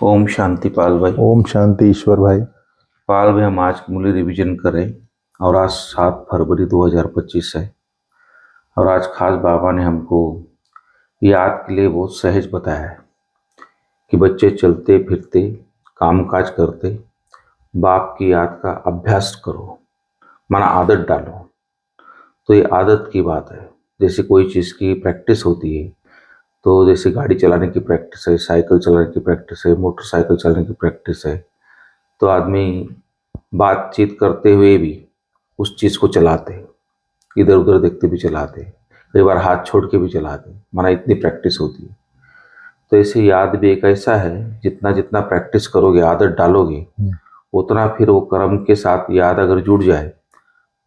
ओम शांति पाल भाई। ओम शांति ईश्वर भाई। पाल भाई, हम आज मूल्य रिवीजन करें और आज 7 फरवरी 2025 है। और आज खास बाबा ने हमको याद के लिए बहुत सहज बताया है कि बच्चे चलते फिरते काम काज करते बाप की याद का अभ्यास करो, माना आदत डालो। तो ये आदत की बात है। जैसे कोई चीज़ की प्रैक्टिस होती है, तो जैसे गाड़ी चलाने की प्रैक्टिस है, साइकिल चलाने की प्रैक्टिस है, मोटरसाइकिल चलाने की प्रैक्टिस है, तो आदमी बातचीत करते हुए भी उस चीज़ को चलाते, इधर उधर देखते भी चलाते, कई बार हाथ छोड़ के भी चलाते, माना इतनी प्रैक्टिस होती है। तो ऐसे याद भी एक ऐसा है, जितना जितना प्रैक्टिस करोगे, आदत डालोगे, उतना फिर वो कर्म के साथ याद अगर जुड़ जाए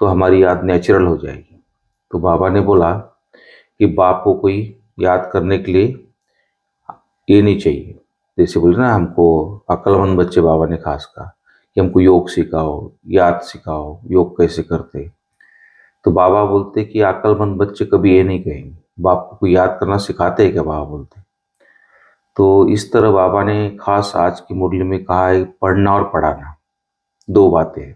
तो हमारी याद नेचुरल हो जाएगी। तो बाबा ने बोला कि बाप को कोई याद करने के लिए ये नहीं चाहिए। जैसे बोले ना, हमको अक्लमंद बच्चे बाबा ने खास कहा कि हमको योग सिखाओ, याद सिखाओ, योग कैसे करते। तो बाबा बोलते कि अक्लमंद बच्चे कभी ये नहीं कहेंगे बाप को याद करना सिखाते हैं क्या, बाबा बोलते। तो इस तरह बाबा ने खास आज की मुरली में कहा है, पढ़ना और पढ़ाना दो बातें हैं।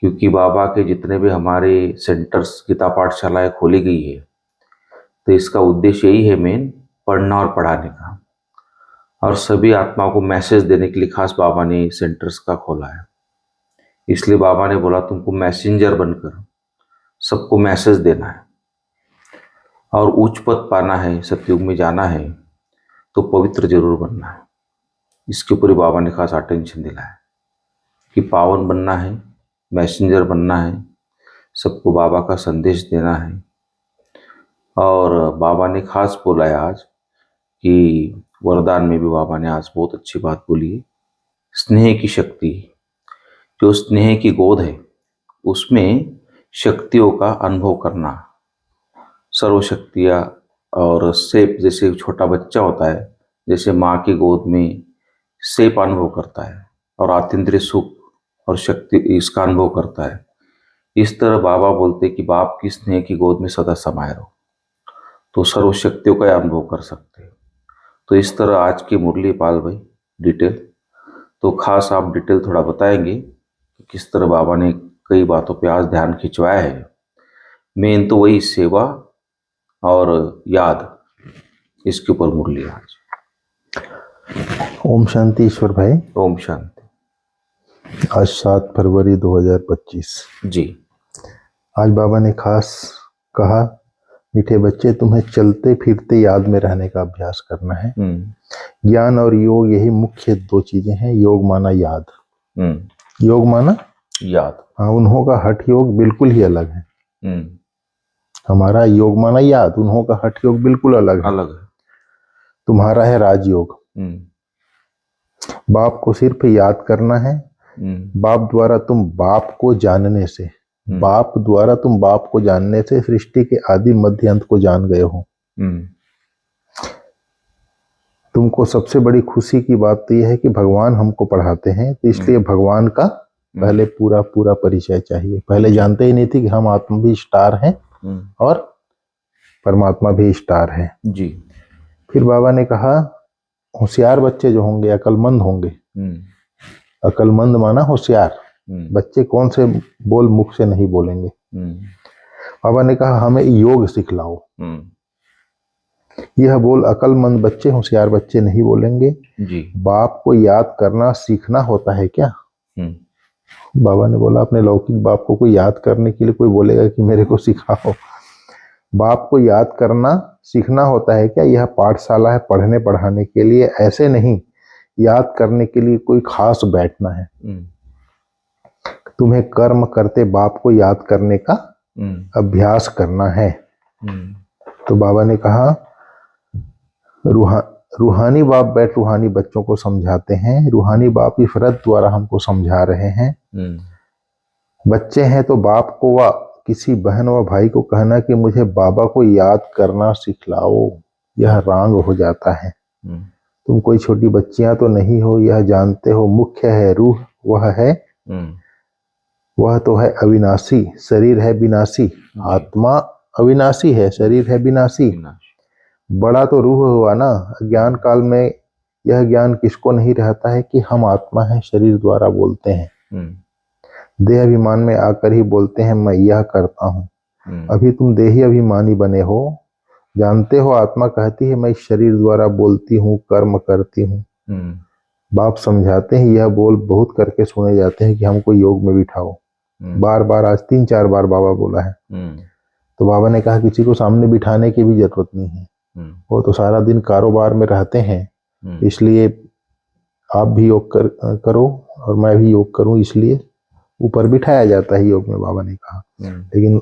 क्योंकि बाबा के जितने भी हमारे सेंटर्स, गीता पाठशालाएं खोली गई है, तो इसका उद्देश्य यही है मेन, पढ़ना और पढ़ाने का। और सभी आत्माओं को मैसेज देने के लिए खास बाबा ने सेंटर्स का खोला है। इसलिए बाबा ने बोला तुमको मैसेंजर बनकर सबको मैसेज देना है और उच्च पद पाना है, सतयुग में जाना है, तो पवित्र जरूर बनना है। इसके ऊपर बाबा ने खास अटेंशन दिलाया कि पावन बनना है, मैसेंजर बनना है, सबको बाबा का संदेश देना है। और बाबा ने खास बोला है आज कि वरदान में भी बाबा ने आज बहुत अच्छी बात बोली है, स्नेह की शक्ति। जो स्नेह की गोद है उसमें शक्तियों का अनुभव करना, सर्वशक्तियाँ। और सेप, जैसे छोटा बच्चा होता है, जैसे माँ की गोद में सेप अनुभव करता है और आतीन्द्रिय सुख और शक्ति इसका अनुभव करता है, इस तरह बाबा बोलते कि बाप की स्नेह की गोद में सदा समाये रहो, तो सर्वशक्तियों का अनुभव कर सकते हैं। तो इस तरह आज की मुरली पाल भाई डिटेल, तो खास आप डिटेल थोड़ा बताएंगे कि किस तरह बाबा ने कई बातों पे आज ध्यान खिंचवाया है। मेन तो वही सेवा और याद, इसके ऊपर मुरली आज। ओम शांति ईश्वर भाई। ओम शांति। आज 7 फरवरी 2025 जी। आज बाबा ने खास कहा, मीठे बच्चे तुम्हें चलते फिरते याद में रहने का अभ्यास करना है। ज्ञान और योग यही मुख्य दो चीजें हैं। योग माना याद, योग माना याद। हाँ, उन्हों का हठ योग बिल्कुल ही अलग है। हमारा योग माना याद, उन्हों का हठ योग बिल्कुल अलग है। तुम्हारा है राजयोग। बाप को सिर्फ याद करना है। बाप द्वारा तुम बाप को जानने से, बाप द्वारा तुम बाप को जानने से सृष्टि के आदि मध्य अंत को जान गए हो। तुमको सबसे बड़ी खुशी की बात तो यह है कि भगवान हमको पढ़ाते हैं, तो इसलिए भगवान का पहले पूरा पूरा परिचय चाहिए। पहले जानते ही नहीं थे कि हम आत्मा भी स्टार हैं और परमात्मा भी स्टार है जी। फिर बाबा ने कहा, होशियार बच्चे जो होंगे, अकलमंद होंगे। अकलमंद माना होशियार बच्चे कौन से बोल मुख से नहीं बोलेंगे। बाबा ने कहा हमें योग सिखलाओ। यह बोल अकलमंद बच्चे, होशियार बच्चे नहीं बोलेंगे जी। बाप को याद करना सीखना होता है क्या? बाबा ने बोला, अपने लौकिक बाप को कोई याद करने के लिए कोई बोलेगा कि मेरे को सिखाओ? बाप को याद करना सीखना होता है क्या? यह पाठशाला है पढ़ने पढ़ाने के लिए, ऐसे नहीं याद करने के लिए कोई खास बैठना है। तुम्हें कर्म करते बाप को याद करने का अभ्यास करना है। तो बाबा ने कहा, रूहानी बाप बैठ रूहानी बच्चों को समझाते हैं। रूहानी बाप इस व्रत द्वारा हमको समझा रहे हैं। बच्चे हैं तो बाप को व किसी बहन व भाई को कहना कि मुझे बाबा को याद करना सिखलाओ, यह रांग हो जाता है। तुम कोई छोटी बच्चियां तो नहीं हो, यह जानते हो। मुख्य है रूह, वह है वह तो है अविनाशी। शरीर है विनाशी, आत्मा अविनाशी है, शरीर है विनाशी। बड़ा तो रूह हुआ ना। ज्ञान काल में यह ज्ञान किसको नहीं रहता है कि हम आत्मा हैं, शरीर द्वारा बोलते हैं, देह अभिमान में आकर ही बोलते हैं मैं यह करता हूँ। अभी तुम देही अभिमानी बने हो, जानते हो आत्मा कहती है मैं शरीर द्वारा बोलती हूँ, कर्म करती हूँ। बाप समझाते हैं यह बोल बहुत करके सुने जाते हैं कि हमको योग में बिठाओ। बार बार, आज 3-4 बार बाबा बोला है। तो बाबा ने कहा किसी को सामने बिठाने की भी जरूरत नहीं है, वो तो सारा दिन कारोबार में रहते हैं, इसलिए आप भी योग करो और मैं भी योग करूं, इसलिए ऊपर बिठाया जाता है योग में, बाबा ने कहा। लेकिन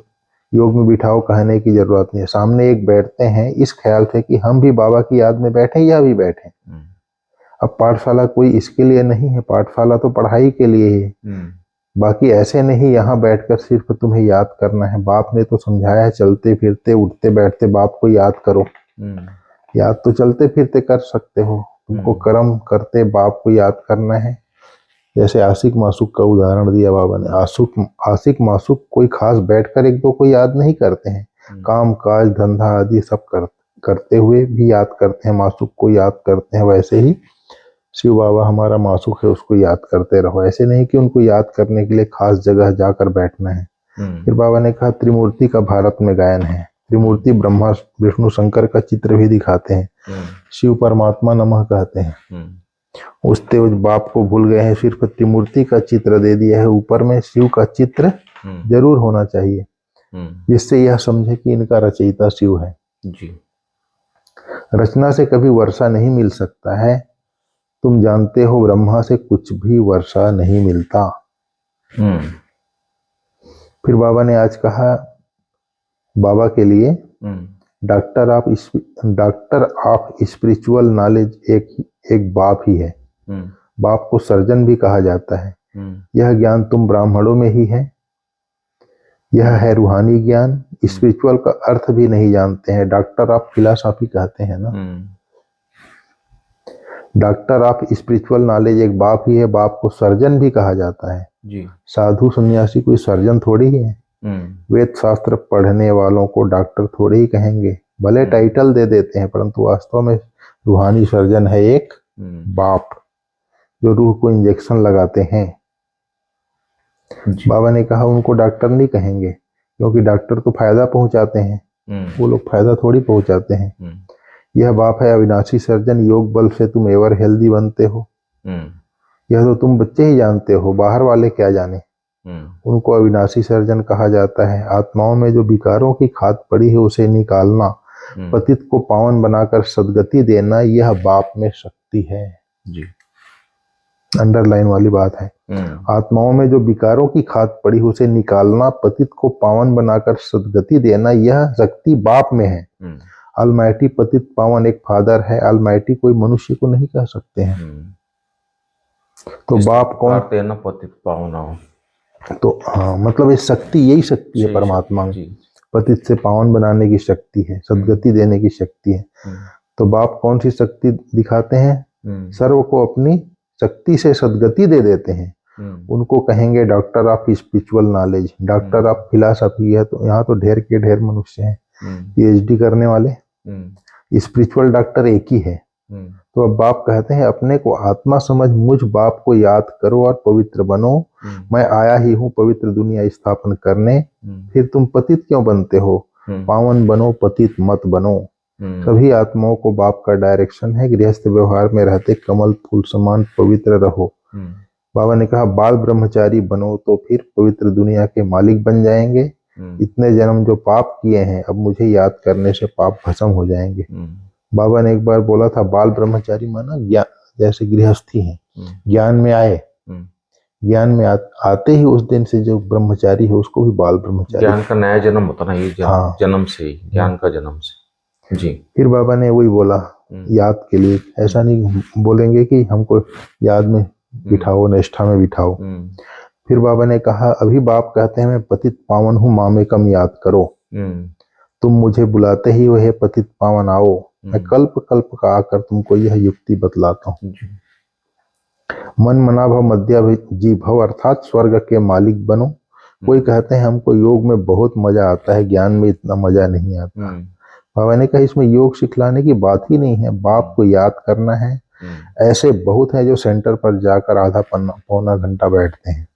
योग में बिठाओ कहने की जरूरत नहीं है। सामने एक बैठते हैं इस ख्याल से कि हम भी बाबा की याद में बैठे या भी बैठे। अब पाठशाला कोई इसके लिए नहीं है, पाठशाला तो पढ़ाई के लिए है। बाकी ऐसे नहीं यहाँ बैठकर सिर्फ तुम्हें याद करना है। बाप ने तो समझाया है चलते फिरते उठते बैठते बाप को याद करो। याद तो चलते फिरते कर सकते हो, तुमको कर्म करते बाप को याद करना है। जैसे आशिक मासूक का उदाहरण दिया बाबा ने। आशिक मासूक कोई खास बैठकर एक दो को याद नहीं करते हैं, काम काज धंधा आदि सब करते हुए भी याद करते हैं, मासूक को याद करते हैं। वैसे ही शिव बाबा हमारा मासूक है, उसको याद करते रहो। ऐसे नहीं कि उनको याद करने के लिए खास जगह जाकर बैठना है। फिर बाबा ने कहा त्रिमूर्ति का भारत में गायन है। त्रिमूर्ति ब्रह्मा विष्णु शंकर का चित्र भी दिखाते हैं, शिव परमात्मा नमः कहते हैं। उसते उस बाप को भूल गए हैं, सिर्फ त्रिमूर्ति का चित्र दे दिया है। ऊपर में शिव का चित्र जरूर होना चाहिए, जिससे यह समझे कि इनका रचयिता शिव है जी। रचना से कभी वर्षा नहीं मिल सकता है, तुम जानते हो ब्रह्मा से कुछ भी वर्षा नहीं मिलता। फिर बाबा ने आज कहा बाबा के लिए डॉक्टर ऑफ स्पिरिचुअल नॉलेज एक बाप ही है। बाप को सर्जन भी कहा जाता है। यह ज्ञान तुम ब्राह्मणों में ही है, यह है रूहानी ज्ञान। स्पिरिचुअल का अर्थ भी नहीं जानते हैं, डॉक्टर ऑफ फिलॉसफी कहते हैं ना। डॉक्टर ऑफ स्पिरिचुअल नॉलेज एक बाप ही है। बाप को सर्जन भी कहा जाता है जी। साधु सन्यासी कोई सर्जन थोड़ी ही है। वेद शास्त्र पढ़ने वालों को डॉक्टर थोड़े ही कहेंगे, भले टाइटल दे देते हैं, परंतु वास्तव में रूहानी सर्जन है एक बाप, जो रूह को इंजेक्शन लगाते हैं। बाबा ने कहा उनको डॉक्टर नहीं कहेंगे, क्योंकि डॉक्टर तो फायदा पहुंचाते हैं, वो लोग फायदा थोड़ी पहुंचाते हैं। यह बाप है अविनाशी सर्जन। योग बल से तुम एवर हेल्दी बनते हो, यह तो तुम बच्चे ही जानते हो, बाहर वाले क्या जाने। उनको अविनाशी सर्जन कहा जाता है। आत्माओं में जो विकारों की खाद पड़ी है उसे निकालना, पतित को पावन बनाकर सदगति देना, यह बाप में शक्ति है जी। अंडरलाइन वाली बात है। आत्माओं में जो विकारों की खाद पड़ी है उसे निकालना, पतित को पावन बनाकर सदगति देना, यह शक्ति बाप में है। अलमाइटी पतित पावन एक फादर है। अलमाइटी कोई मनुष्य को नहीं कह सकते हैं। तो बाप कौन ना पतित पावन हो, तो हाँ, मतलब ये शक्ति, यही शक्ति है परमात्मा में। पतित से पावन बनाने की शक्ति है, सदगति देने की शक्ति है। तो बाप कौन सी शक्ति दिखाते हैं? सर्व को अपनी शक्ति से सदगति दे देते हैं। उनको कहेंगे doctor of spiritual knowledge, doctor of philosophy है। तो यहाँ तो ढेर के ढेर मनुष्य हैं पीएचडी करने वाले। स्पिरिचुअल डॉक्टर एक ही है। तो अब बाप कहते हैं अपने को आत्मा समझ मुझ बाप को याद करो और पवित्र बनो। मैं आया ही हूँ पवित्र दुनिया स्थापन करने। फिर तुम पतित क्यों बनते हो? पावन बनो, पतित मत बनो। सभी आत्माओं को बाप का डायरेक्शन है, गृहस्थ व्यवहार में रहते कमल फूल समान पवित्र रहो। बाबा ने कहा बाल ब्रह्मचारी बनो तो फिर पवित्र दुनिया के मालिक बन जाएंगे। इतने जन्म जो पाप किए हैं अब मुझे याद करने से पाप भस्म हो जाएंगे। बाबा ने एक बार बोला था बाल ब्रह्मचारी माना ज्ञान, जैसे गृहस्थी है, ज्ञान में आए, ज्ञान में आते ही उस दिन से जो ब्रह्मचारी है उसको भी बाल ब्रह्मचारी। ज्ञान का नया जन्म होता ना, ये जन्म से ही, ज्ञान का जन्म से जी। फिर बाबा ने वही बोला याद के लिए, ऐसा नहीं बोलेंगे कि हमको याद में बिठाओ, निष्ठा में बिठाओ। फिर बाबा ने कहा अभी बाप कहते हैं मैं पतित पावन हूँ, माँ में कम याद करो। तुम मुझे बुलाते ही हो हे पतित पावन आओ। मैं कल्प कल्प का आकर तुमको यह युक्ति बतलाता हूँ। मन मना भव मध्या जी भव, अर्थात स्वर्ग के मालिक बनो। कोई कहते हैं हमको योग में बहुत मजा आता है, ज्ञान में इतना मजा नहीं आता। बाबा ने कहा इसमें योग सिखलाने की बात ही नहीं है, बाप को याद करना है, ऐसे बहुत हैं जो सेंटर पर जाकर आधा पौना घंटा बैठते हैं,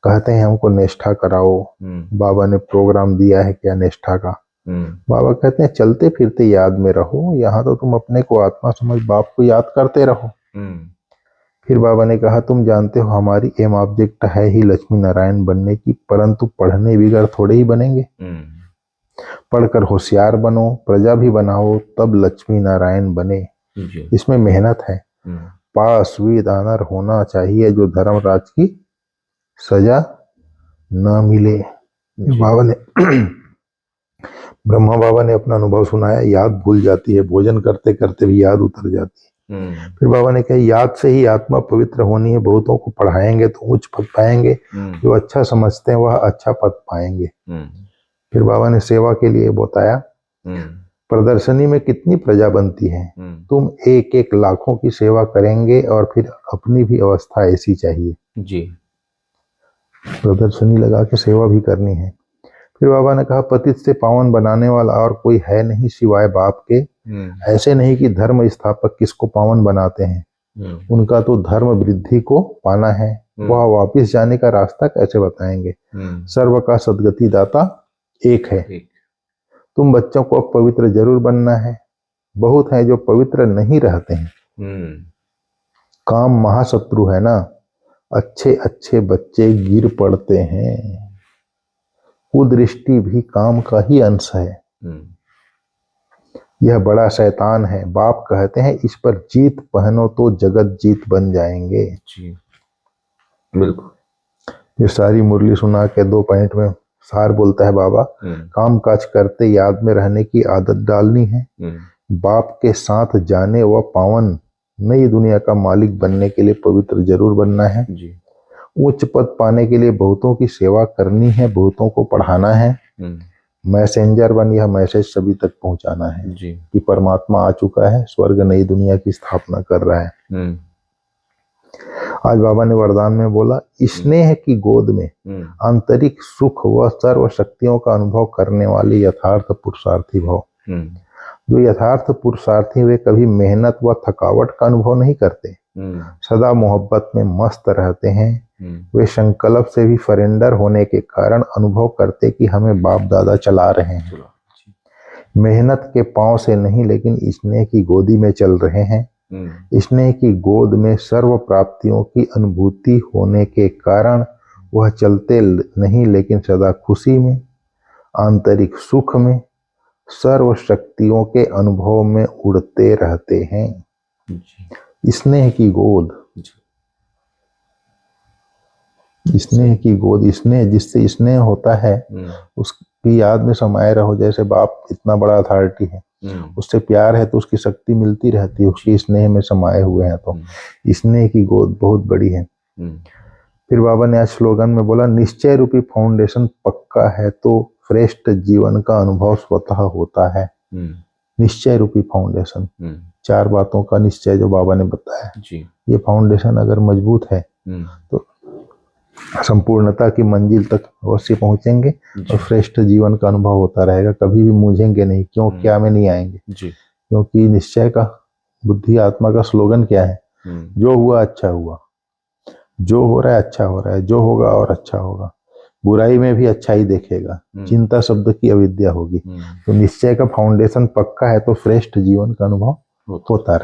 कहते हैं हमको निष्ठा कराओ, बाबा ने प्रोग्राम दिया है क्या निष्ठा का। बाबा कहते हैं चलते फिरते याद में रहो, यहाँ तो तुम अपने को आत्मा समझ बाप को याद करते रहो। फिर बाबा ने कहा तुम जानते हो हमारी एम ऑब्जेक्ट है ही लक्ष्मी नारायण बनने की, परंतु पढ़ने बिगड़ थोड़े ही बनेंगे। पढ़कर होशियार बनो, प्रजा भी बनाओ, तब लक्ष्मी नारायण बने। इसमें मेहनत है। पास विद ऑनर होना चाहिए, जो धर्मराज की सजा न मिले। बाबा ने ब्रह्मा बाबा ने अपना अनुभव सुनाया, याद भूल जाती है, भोजन करते करते भी याद उतर जाती है। फिर बाबा ने कहा याद से ही आत्मा पवित्र होनी है, बहुतों को पढ़ाएंगे तो उच्च पद पाएंगे, जो अच्छा समझते हैं वह अच्छा पद पाएंगे। फिर बाबा ने सेवा के लिए बताया, प्रदर्शनी में कितनी प्रजा बनती है, तुम एक एक लाखों की सेवा करेंगे और फिर अपनी भी अवस्था ऐसी चाहिए जी। प्रदर्शनी लगा के सेवा भी करनी है। फिर बाबा ने कहा पतित से पावन बनाने वाला और कोई है नहीं सिवाय बाप के। ऐसे नहीं कि धर्म स्थापक किसको पावन बनाते हैं, उनका तो धर्म वृद्धि को पाना है, वह वापिस जाने का रास्ता कैसे बताएंगे। सर्व का सदगति दाता एक है। तुम बच्चों को अब पवित्र जरूर बनना है, बहुत है जो पवित्र नहीं रहते हैं। काम महाशत्रु है ना, अच्छे अच्छे बच्चे गिर पड़ते हैं। कुदृष्टि भी काम का ही अंश है। यह बड़ा शैतान है। बाप कहते हैं इस पर जीत पहनो तो जगत जीत बन जाएंगे जी। बिल्कुल। ये सारी मुरली सुना के 2 पॉइंट में सार बोलता है बाबा, काम काज करते याद में रहने की आदत डालनी है, बाप के साथ जाने व पावन नई दुनिया का मालिक बनने के लिए पवित्र जरूर बनना है जी। उच्च पद पाने के लिए बहुतों की सेवा करनी है, बहुतों को पढ़ाना है। मैसेंजर बन यह मैसेज सभी तक पहुंचाना है जी। कि परमात्मा आ चुका है, स्वर्ग नई दुनिया की स्थापना कर रहा है। आज बाबा ने वरदान में बोला, स्नेह की गोद में आंतरिक सुख व सर्व शक्तियों का अनुभव करने वाले यथार्थ पुरुषार्थी भव। जो यथार्थ पुरुषार्थी वे कभी मेहनत व थकावट का अनुभव नहीं करते, सदा मोहब्बत में मस्त रहते हैं। वे संकल्प से भी सरेंडर होने के कारण अनुभव करते कि हमें बाप दादा चला रहे हैं। मेहनत के पांव से नहीं लेकिन स्नेह की गोदी में चल रहे हैं। स्नेह की गोद में सर्व प्राप्तियों की अनुभूति होने के कारण वह चलते नहीं लेकिन सदा खुशी में, आंतरिक सुख में, सर्व शक्तियों के अनुभव में उड़ते रहते हैं। स्नेह की गोद, स्नेह की गोद, स्नेह जिससे स्नेह होता है उसकी याद में समाये रहो। जैसे बाप इतना बड़ा अथॉरिटी है, उससे प्यार है तो उसकी शक्ति मिलती रहती है, उसकी स्नेह में समाये हुए हैं, तो स्नेह की गोद बहुत बड़ी है। फिर बाबा ने आज स्लोगन में बोला, निश्चय रूपी फाउंडेशन पक्का है तो श्रेष्ठ जीवन का अनुभव स्वतः होता है। निश्चय रूपी फाउंडेशन, 4 बातों का निश्चय जो बाबा ने बताया जी। ये फाउंडेशन अगर मजबूत है तो संपूर्णता की मंजिल तक अवश्य पहुंचेंगे और श्रेष्ठ जीवन का अनुभव होता रहेगा। कभी भी मूझेंगे नहीं, क्यों क्या में नहीं आएंगे जी। क्योंकि निश्चय का, बुद्धि आत्मा का स्लोगन क्या है, जो हुआ अच्छा हुआ, जो हो रहा है अच्छा हो रहा है, जो होगा और अच्छा होगा, बुराई में भी अच्छाई देखेगा, चिंता शब्द की अविद्या होगी। तो निश्चय का फाउंडेशन पक्का है तो श्रेष्ठ जीवन का अनुभव होता है।